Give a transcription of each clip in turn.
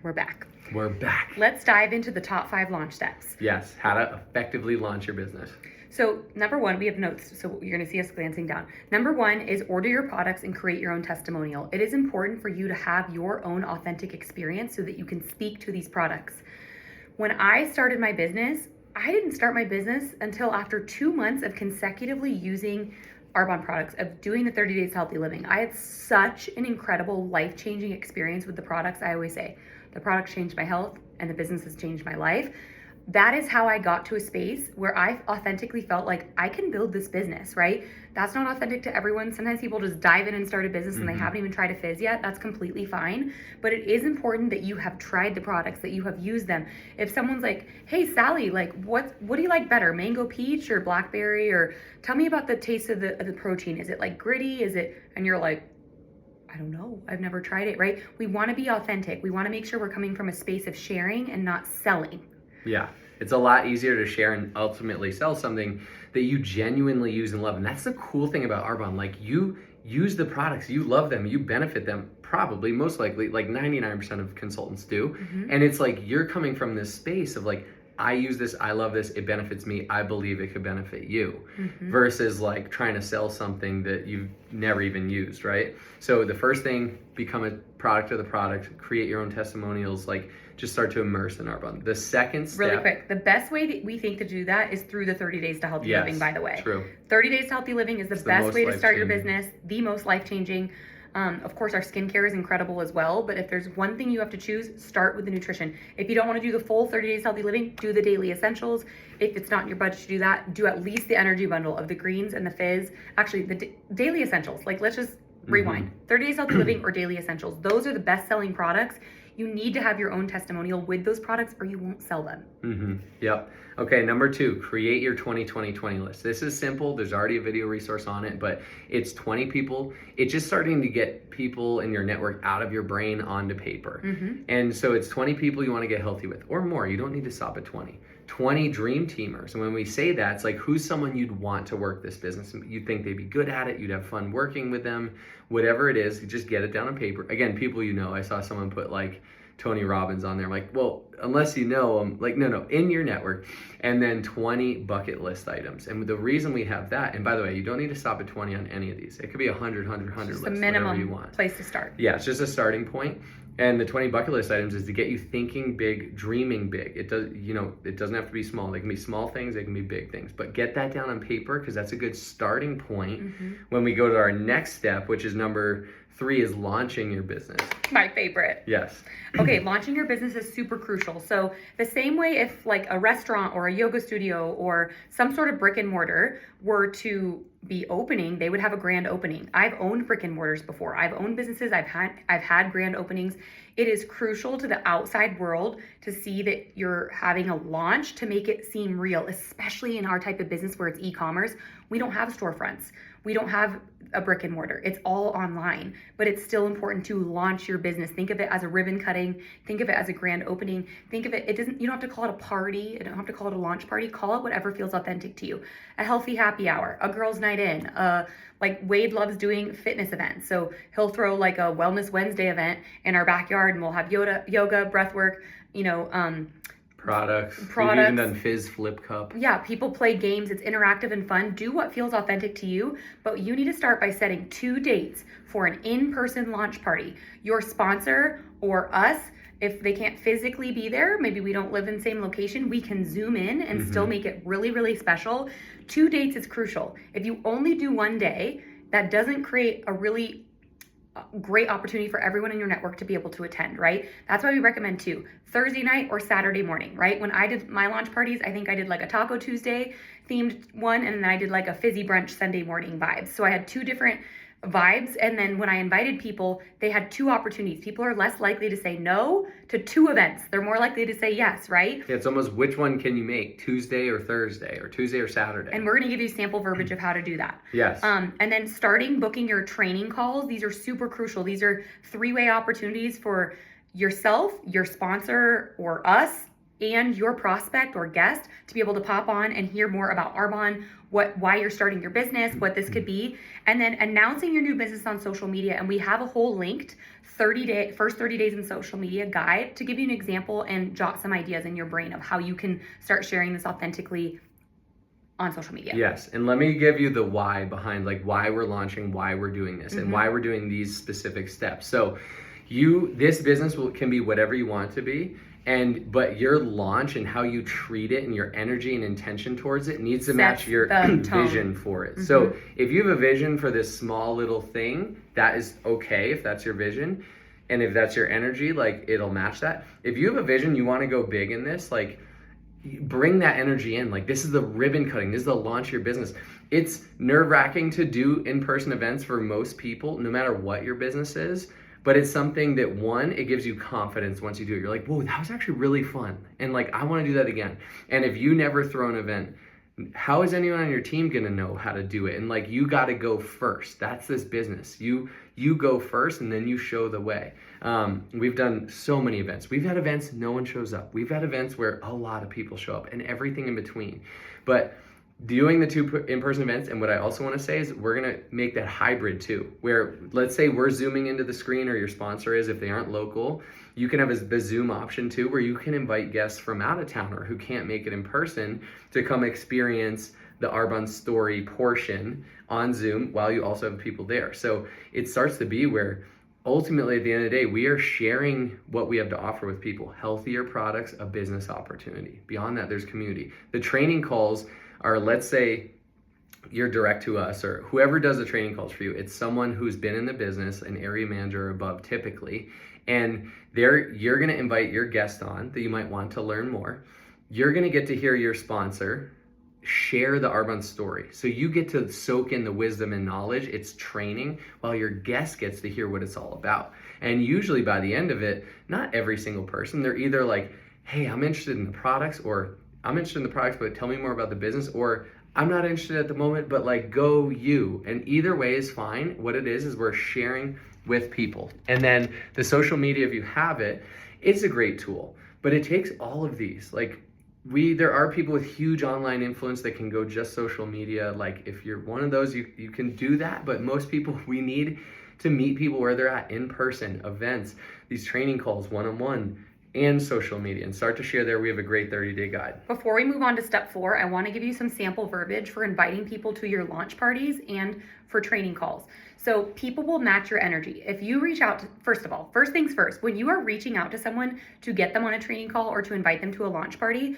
We're back. We're back. Let's dive into the top 5 launch steps. Yes, how to effectively launch your business. So number 1, we have notes, so you're gonna see us glancing down. Number 1 is order your products and create your own testimonial. It is important for you to have your own authentic experience so that you can speak to these products. When I started my business, I didn't start my business until after 2 months of consecutively using Arbonne products, of doing the 30 Days to Healthy Living. I had such an incredible life-changing experience with the products. I always say, the products changed my health and the business has changed my life. That is how I got to a space where I authentically felt like I can build this business, right? That's not authentic to everyone. Sometimes people just dive in and start a business and they haven't even tried a fizz yet. That's completely fine. But it is important that you have tried the products, that you have used them. If someone's like, hey, Sally, like what do you like better, mango peach or blackberry? Or tell me about the taste of the protein. Is it like gritty? Is it, and you're like, I don't know. I've never tried it, right? We want to be authentic. We want to make sure we're coming from a space of sharing and not selling. Yeah, it's a lot easier to share and ultimately sell something that you genuinely use and love. And that's the cool thing about Arbonne. Like, you use the products, you love them, you benefit them, probably, most likely, like 99% of consultants do. And it's like, you're coming from this space of like, I use this, I love this, it benefits me, I believe it could benefit you, versus like trying to sell something that you've never even used, right? So the first thing, become a product of the product, create your own testimonials, like just start to immerse in Arbonne. The second step... Really quick, the best way that we think to do that is through the 30 Days to Healthy Living, by the way. True. 30 Days to Healthy Living is the best way to start your business, the most life-changing. Of course, our skincare is incredible as well, but if there's one thing you have to choose, start with the nutrition. If you don't want to do the full 30 Days Healthy Living, do the daily essentials. If it's not in your budget to do that, do at least the energy bundle of the greens and the fizz. Actually, the daily essentials. Like, let's just rewind. 30 Days Healthy Living or daily essentials. Those are the best-selling products. You need to have your own testimonial with those products or you won't sell them. Yep. Okay, number 2, create your 20-20-20 list. This is simple. There's already a video resource on it, but it's 20 people. It's just starting to get people in your network out of your brain onto paper. And so it's 20 people you want to get healthy with or more. You don't need to stop at 20. 20 dream teamers. And when we say that, it's like, who's someone you'd want to work this business? You think they'd be good at it. You'd have fun working with them. Whatever it is, you just get it down on paper. Again, people you know. I saw someone put like Tony Robbins on there. I'm like, well, unless you know them, like, no, in your network. And then 20 bucket list items. And the reason we have that, and by the way, you don't need to stop at 20 on any of these. It could be 100 just lists, a minimum whatever you want. Place to start. Yeah, it's just a starting point. And the 20 bucket list items is to get you thinking big, dreaming big. It does, it doesn't have to be small. They can be small things, they can be big things. But get that down on paper because that's a good starting point when we go to our next step, which is number 3, is launching your business. My favorite. Yes. Okay, launching your business is super crucial. So the same way if like a restaurant or a yoga studio or some sort of brick and mortar were to be opening, they would have a grand opening. I've owned brick and mortars before. I've owned businesses. I've had grand openings. It is crucial to the outside world to see that you're having a launch to make it seem real, especially in our type of business where it's e-commerce. We don't have storefronts. We don't have a brick and mortar. It's all online, but it's still important to launch your business. Think of it as a ribbon cutting. Think of it as a grand opening. Think of it, you don't have to call it a party. You don't have to call it a launch party. Call it whatever feels authentic to you. A healthy happy hour, a girls' night in, like Wade loves doing fitness events. So he'll throw like a Wellness Wednesday event in our backyard and we'll have yoga, breath work, Products. We've even done Fizz Flip Cup. Yeah, people play games. It's interactive and fun. Do what feels authentic to you, but you need to start by setting 2 dates for an in-person launch party. Your sponsor or us, if they can't physically be there, maybe we don't live in the same location, we can zoom in and still make it really, really special. 2 dates is crucial. If you only do 1 day, that doesn't create a really great opportunity for everyone in your network to be able to attend, right? That's why we recommend 2, Thursday night or Saturday morning, right? When I did my launch parties, I think I did like a Taco Tuesday themed one, and then I did like a fizzy brunch Sunday morning vibes. So I had 2 different vibes, and then when I invited people, they had 2 opportunities. People are less likely to say no to 2 events. They're more likely to say yes, right? Yeah, it's almost which one can you make, Tuesday or Thursday, or Tuesday or Saturday. And we're gonna give you sample verbiage of how to do that. Yes. And then starting booking your training calls. These are super crucial. These are 3-way opportunities for yourself, your sponsor, or us, and your prospect or guest to be able to pop on and hear more about Arbonne, why you're starting your business, what this could be, and then announcing your new business on social media. And we have a whole linked first 30 days in social media guide to give you an example and jot some ideas in your brain of how you can start sharing this authentically on social media. Yes, and let me give you the why behind like why we're launching, why we're doing this, and why we're doing these specific steps. So this business can be whatever you want it to be, but your launch and how you treat it and your energy and intention towards it needs to match your vision for it. So if you have a vision for this small little thing, that is okay if that's your vision. And if that's your energy, like it'll match that. If you have a vision, you want to go big in this, like bring that energy in. Like this is the ribbon cutting, this is the launch of your business. It's nerve-wracking to do in-person events for most people, no matter what your business is. But it's something that, one, it gives you confidence once you do it. You're like, whoa, that was actually really fun. And like, I want to do that again. And if you never throw an event, how is anyone on your team going to know how to do it? And like, you got to go first. That's this business. You go first and then you show the way. We've done so many events. We've had events, no one shows up. We've had events where a lot of people show up and everything in between. But doing the 2 in-person events, and what I also want to say is we're going to make that hybrid too, where let's say we're zooming into the screen, or your sponsor is, if they aren't local, you can have the Zoom option too, where you can invite guests from out of town or who can't make it in person to come experience the Arbonne story portion on Zoom while you also have people there. So it starts to be where ultimately at the end of the day, we are sharing what we have to offer with people: healthier products, a business opportunity. Beyond that, there's community. The training calls are, let's say you're direct to us, or whoever does the training calls for you, it's someone who's been in the business, an area manager or above typically, and you're going to invite your guest on that you might want to learn more. You're going to get to hear your sponsor share the Arbonne story. So you get to soak in the wisdom and knowledge. It's training, while your guest gets to hear what it's all about. And usually by the end of it, not every single person, they're either like, hey, I'm interested in the products, or I'm interested in the products, but tell me more about the business, or I'm not interested at the moment, but like, go you. And either way is fine. What it is we're sharing with people. And then the social media, if you have it, it's a great tool, but it takes all of these. Like there are people with huge online influence that can go just social media. Like if you're one of those, you can do that. But most people, we need to meet people where they're at, in person, events, these training calls, one-on-one, and social media, and start to share there. We have a great 30-day guide. Before we move on to step 4, I want to give you some sample verbiage for inviting people to your launch parties and for training calls. So people will match your energy. If you reach out to, first of all, first things first, when you are reaching out to someone to get them on a training call or to invite them to a launch party,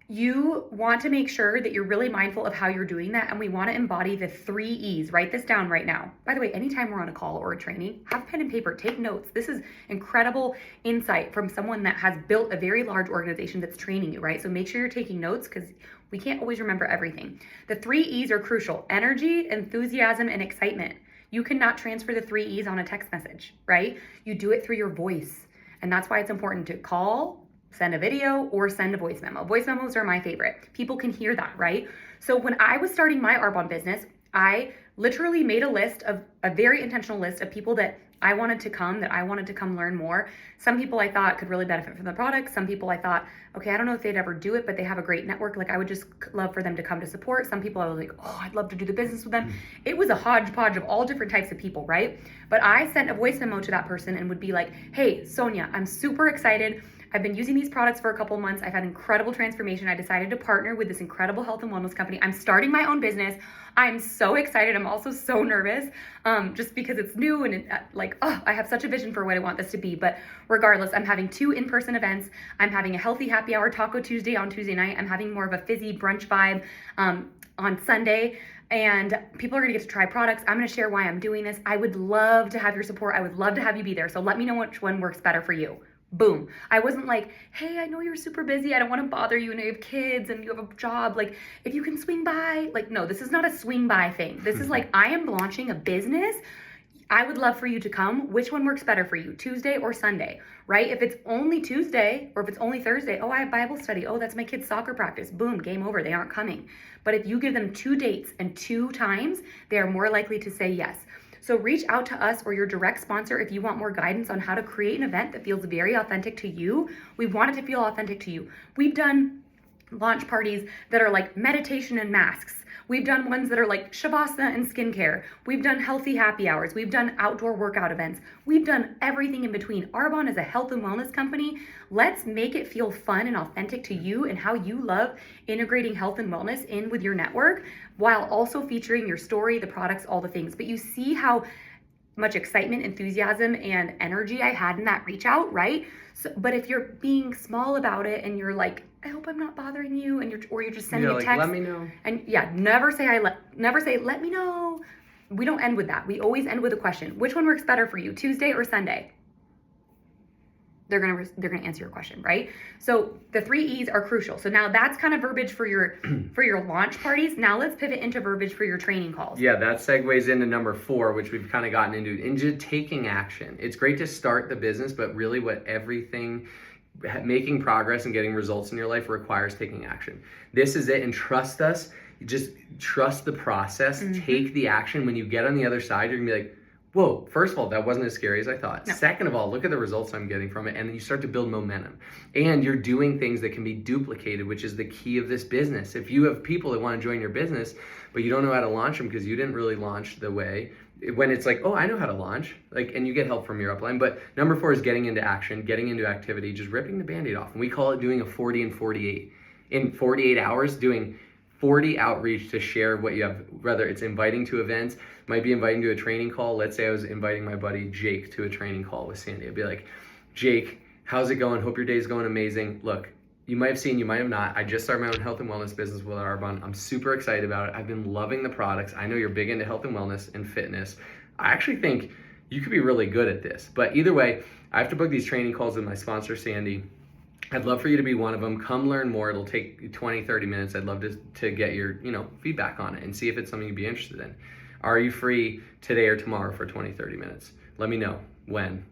you want to make sure that you're really mindful of how you're doing that. And we want to embody the 3 E's. Write this down right now. By the way, anytime we're on a call or a training, have pen and paper, take notes. This is incredible insight from someone that has built a very large organization that's training you, right? So make sure you're taking notes, because we can't always remember everything. The 3 E's are crucial: energy, enthusiasm, and excitement. You cannot transfer the 3 E's on a text message, right? You do it through your voice. And that's why it's important to call, send a video, or send a voice memo. Voice memos are my favorite. People can hear that, right? So when I was starting my Arbonne business, I literally made a very intentional list of people that I wanted to come learn more. Some people I thought could really benefit from the product. Some people I thought, okay, I don't know if they'd ever do it, but they have a great network. Like I would just love for them to come to support. Some people I was like, oh, I'd love to do the business with them. It was a hodgepodge of all different types of people, right? But I sent a voice memo to that person and would be like, hey, Sonia, I'm super excited. I've been using these products for a couple months. I've had incredible transformation. I decided to partner with this incredible health and wellness company. I'm starting my own business. I'm so excited. I'm also so nervous just because it's new and I have such a vision for what I want this to be. But regardless, I'm having 2 in-person events. I'm having a healthy happy hour Taco Tuesday on Tuesday night. I'm having more of a fizzy brunch vibe on Sunday. And people are going to get to try products. I'm going to share why I'm doing this. I would love to have your support. I would love to have you be there. So let me know which one works better for you. Boom. I wasn't like, hey, I know you're super busy. I don't want to bother you, and you have kids and you have a job. Like, if you can swing by, like, no, this is not a swing by thing. This is like, I am launching a business. I would love for you to come. Which one works better for you, Tuesday or Sunday, right? If it's only Tuesday or if it's only Thursday, oh, I have Bible study. Oh, that's my kid's soccer practice. Boom, game over. They aren't coming. But if you give them 2 dates and 2 times, they are more likely to say yes. So reach out to us or your direct sponsor if you want more guidance on how to create an event that feels very authentic to you. We want it to feel authentic to you. We've done launch parties that are like meditation and masks. We've done ones that are like Shavasana and skincare. We've done healthy happy hours. We've done outdoor workout events. We've done everything in between. Arbonne is a health and wellness company. Let's make it feel fun and authentic to you and how you love integrating health and wellness in with your network while also featuring your story, the products, all the things. But you see how much excitement, enthusiasm, and energy I had in that reach out, right? So, but if you're being small about it and you're like, I hope I'm not bothering you, and you're just sending a text, let me know. And yeah, never say let me know. We don't end with that. We always end with a question. Which one works better for you, Tuesday or Sunday? They're gonna answer your question, right? So the 3 E's are crucial. So now that's kind of verbiage for your launch parties. Now let's pivot into verbiage for your training calls. Yeah, that segues into number 4, which we've kind of gotten into taking action. It's great to start the business, but really making progress and getting results in your life requires taking action. This is it, and trust us. Just trust the process. Take the action. When you get on the other side, you're gonna be like, whoa, first of all, that wasn't as scary as I thought. No. Second of all, look at the results I'm getting from it. And then you start to build momentum. And you're doing things that can be duplicated, which is the key of this business. If you have people that want to join your business, but you don't know how to launch them because you didn't really launch the way, when it's like, oh, I know how to launch, and you get help from your upline. But number 4 is getting into action, getting into activity, just ripping the Band-Aid off. And we call it doing a 40 and 48. In 48 hours, doing 40 outreach to share what you have, whether it's inviting to events, might be inviting to a training call. Let's say I was inviting my buddy Jake to a training call with Sandy. I'd be like, Jake, how's it going? Hope your day's going amazing. Look, you might have seen, you might have not. I just started my own health and wellness business with Arbonne. I'm super excited about it. I've been loving the products. I know you're big into health and wellness and fitness. I actually think you could be really good at this. But either way, I have to book these training calls with my sponsor, Sandy. I'd love for you to be one of them. Come learn more. It'll take 20, 30 minutes. I'd love to get your, feedback on it and see if it's something you'd be interested in. Are you free today or tomorrow for 20, 30 minutes? Let me know. When?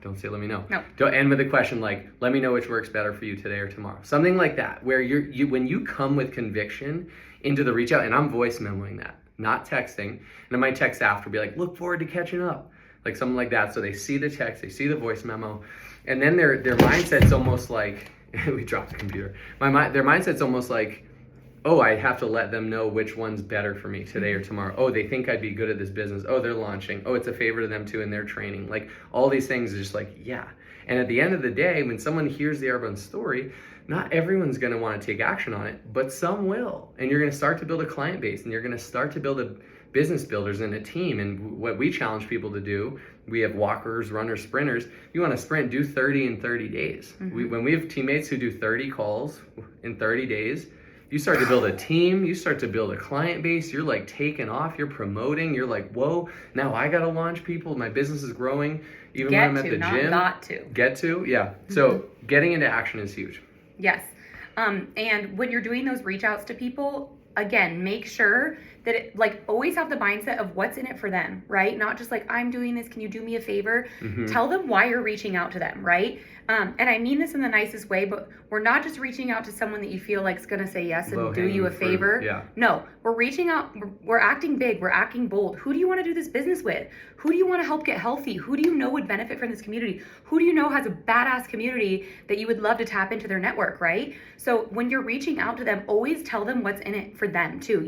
Don't say let me know. No. Don't end with a question like, let me know which works better for you today or tomorrow. Something like that, where when you come with conviction into the reach out, and I'm voice memoing that, not texting, and I might text after, be like, look forward to catching up. Like something like that. So they see the text, they see the voice memo, and then their mindset's almost like, we dropped the computer. Their mindset's almost like, oh, I have to let them know which one's better for me today or tomorrow. Oh, they think I'd be good at this business. Oh, they're launching. Oh, it's a favor to them too in their training. Like all these things are just like, yeah. And at the end of the day, when someone hears the Arbonne story, not everyone's gonna wanna take action on it, but some will. And you're gonna start to build a client base, and you're gonna start to build a business builders and a team. And what we challenge people to do, we have walkers, runners, sprinters. You want to sprint, do 30 in 30 days. When we have teammates who do 30 calls in 30 days, you start to build a team, you start to build a client base, you're like taking off, you're promoting, you're like, whoa, now I got to launch people, my business is growing, even when I'm at the gym. Get to, yeah. So getting into action is huge. Yes. And when you're doing those reach outs to people, again, make sure that it, always have the mindset of what's in it for them, right? Not just like, I'm doing this, can you do me a favor? Tell them why you're reaching out to them, right? And I mean this in the nicest way, but we're not just reaching out to someone that you feel like is going to say yes and do you a favor. Yeah. No, we're reaching out, we're acting big, we're acting bold. Who do you want to do this business with? Who do you want to help get healthy? Who do you know would benefit from this community? Who do you know has a badass community that you would love to tap into their network, right? So when you're reaching out to them, always tell them what's in it for them too,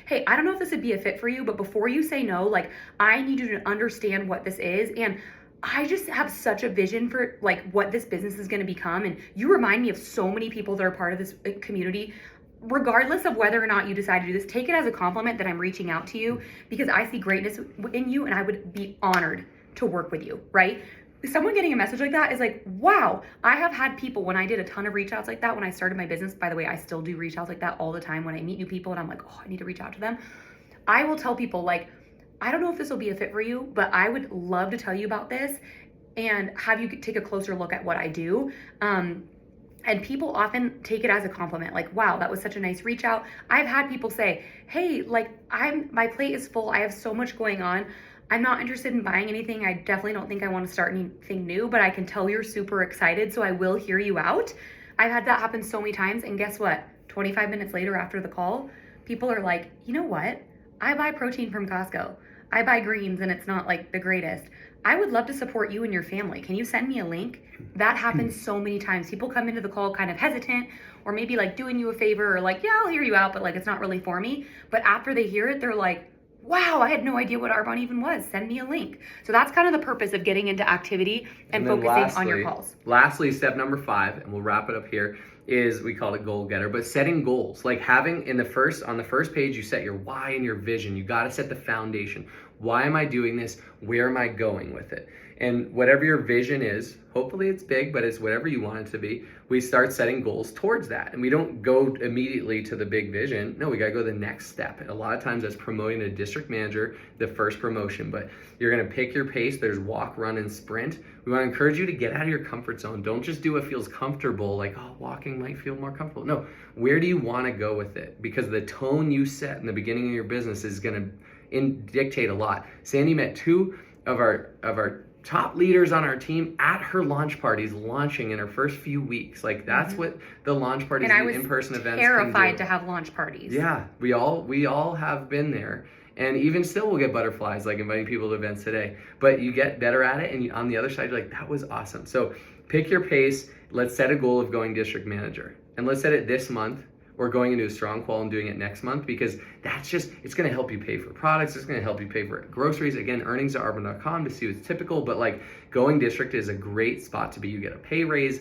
hey, I don't know if this would be a fit for you, but before you say no, I need you to understand what this is. And I just have such a vision for what this business is going to become. And you remind me of so many people that are part of this community. Regardless of whether or not you decide to do this, take it as a compliment that I'm reaching out to you because I see greatness in you and I would be honored to work with you, right? Someone getting a message like that is like, wow. I have had people, when I did a ton of reach outs like that, when I started my business, by the way, I still do reach outs like that all the time. When I meet new people and I'm like, oh, I need to reach out to them. I will tell people I don't know if this will be a fit for you, but I would love to tell you about this and have you take a closer look at what I do. And people often take it as a compliment, wow, that was such a nice reach out. I've had people say, hey, my plate is full. I have so much going on. I'm not interested in buying anything. I definitely don't think I want to start anything new, but I can tell you're super excited, so I will hear you out. I've had that happen so many times, and guess what? 25 minutes later after the call, people are like, you know what? I buy protein from Costco. I buy greens and it's not like the greatest. I would love to support you and your family. Can you send me a link? That happens so many times. People come into the call kind of hesitant or maybe like doing you a favor or like, yeah, I'll hear you out, but like it's not really for me. But after they hear it, they're like, wow, I had no idea what Arbonne even was. Send me a link. So that's kind of the purpose of getting into activity and then focusing on your calls. Lastly, step number 5, and we'll wrap it up here, is we call it goal getter, but setting goals. Like having on the first page, you set your why and your vision. You got to set the foundation. Why am I doing this? Where am I going with it? And whatever your vision is, hopefully it's big, but it's whatever you want it to be. We start setting goals towards that. And we don't go immediately to the big vision. No, we got to go the next step. And a lot of times that's promoting a district manager, the first promotion, but you're going to pick your pace. There's walk, run, and sprint. We want to encourage you to get out of your comfort zone. Don't just do what feels comfortable, like, oh, walking might feel more comfortable. No, where do you want to go with it? Because the tone you set in the beginning of your business is going to dictate a lot. Sandy met 2 of our top leaders on our team at her launch parties, launching in her first few weeks. Like that's what the launch parties and in-person events terrified to have launch parties. Yeah, we all have been there. And even still we'll get butterflies, like inviting people to events today. But you get better at it, and on the other side, you're like, that was awesome. So pick your pace. Let's set a goal of going district manager. And let's set it this month, or going into a strong qual and doing it next month, because it's going to help you pay for products. It's going to help you pay for groceries. Again, earnings.arbonne.com to see what's typical, but like going district is a great spot to be. You get a pay raise,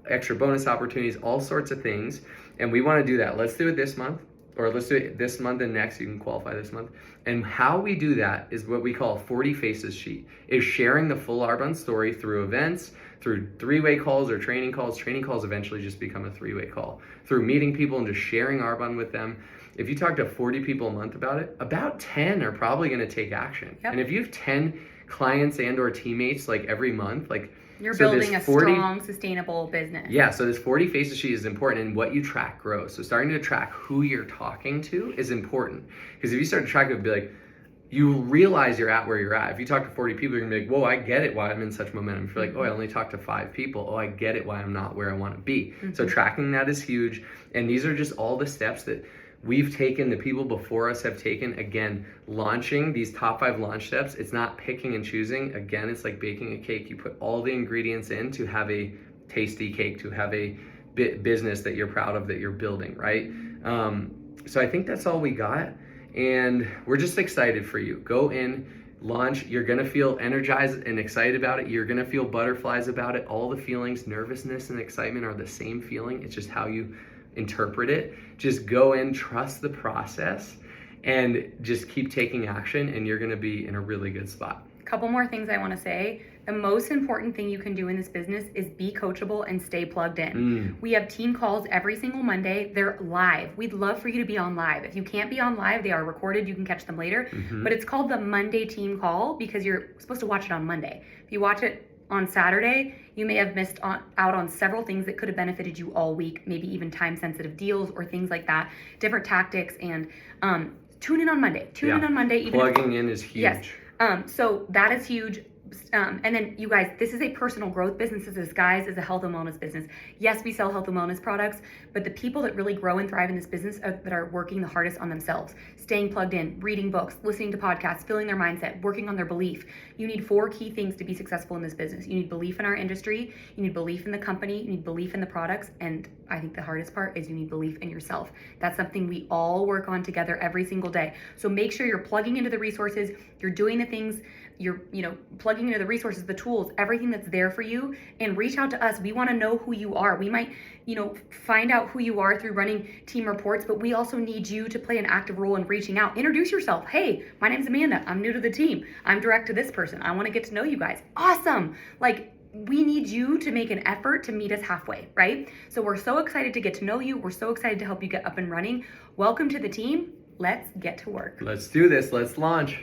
extra bonus opportunities, all sorts of things. And we want to do that. Let's do it this month, or let's do it this month and next. You can qualify this month. And how we do that is what we call a 40 faces sheet, is sharing the full Arbonne story through events, through 3-way calls or training calls. Training calls eventually just become a 3-way call. Through meeting people and just sharing Arbonne with them. If you talk to 40 people a month about it, about 10 are probably going to take action. Yep. And if you have 10 clients and or teammates like every month, like you're building a strong, sustainable business. Yeah, so this 40 faces sheet is important, and what you track grows. So starting to track who you're talking to is important. Because if you start to track it, it'll be like, you realize you're at where you're at. If you talk to 40 people, you're gonna be like, whoa, I get it why I'm in such momentum. If you're like, oh, I only talked to 5 people, oh, I get it why I'm not where I wanna be. So tracking that is huge. And these are just all the steps that we've taken, the people before us have taken. Again, launching these top 5 launch steps, it's not picking and choosing. Again, it's like baking a cake. You put all the ingredients in to have a tasty cake, to have a business that you're proud of, that you're building, right? So I think that's all we got. And we're just excited for you. Go in, launch. You're going to feel energized and excited about it. You're going to feel butterflies about it. All the feelings, nervousness and excitement, are the same feeling. It's just how you interpret it. Just go in, trust the process, and just keep taking action, and you're going to be in a really good spot. Couple more things I want to say. The most important thing you can do in this business is be coachable and stay plugged in. We have team calls every single Monday. They're live. We'd love for you to be on live. If you can't be on live, they are recorded. You can catch them later. But it's called the Monday team call because you're supposed to watch it on Monday. If you watch it on Saturday, you may have missed out on several things that could have benefited you all week, maybe even time-sensitive deals or things like that, different tactics. And tune in on Monday. Tune in on Monday. Plugging in is huge. Yes. So that is huge. And then you guys, this is a personal growth business. This is guys is a health and wellness business. Yes, we sell health and wellness products, but the people that really grow and thrive in this business that are working the hardest on themselves, staying plugged in, reading books, listening to podcasts, filling their mindset, working on their belief. You need 4 key things to be successful in this business. You need belief in our industry, you need belief in the company, you need belief in the products, and I think the hardest part is you need belief in yourself. That's something we all work on together every single day. So make sure you're plugging into the resources, you're doing the things, you're plugging into the resources, the tools, everything that's there for you, and reach out to us. We want to know who you are. We might, find out who you are through running team reports, but we also need you to play an active role in reaching out. Introduce yourself. Hey, my name's Amanda. I'm new to the team. I'm direct to this person. I want to get to know you guys. Awesome. We need you to make an effort to meet us halfway, right? So we're so excited to get to know you. We're so excited to help you get up and running. Welcome to the team. Let's get to work. Let's do this. Let's launch.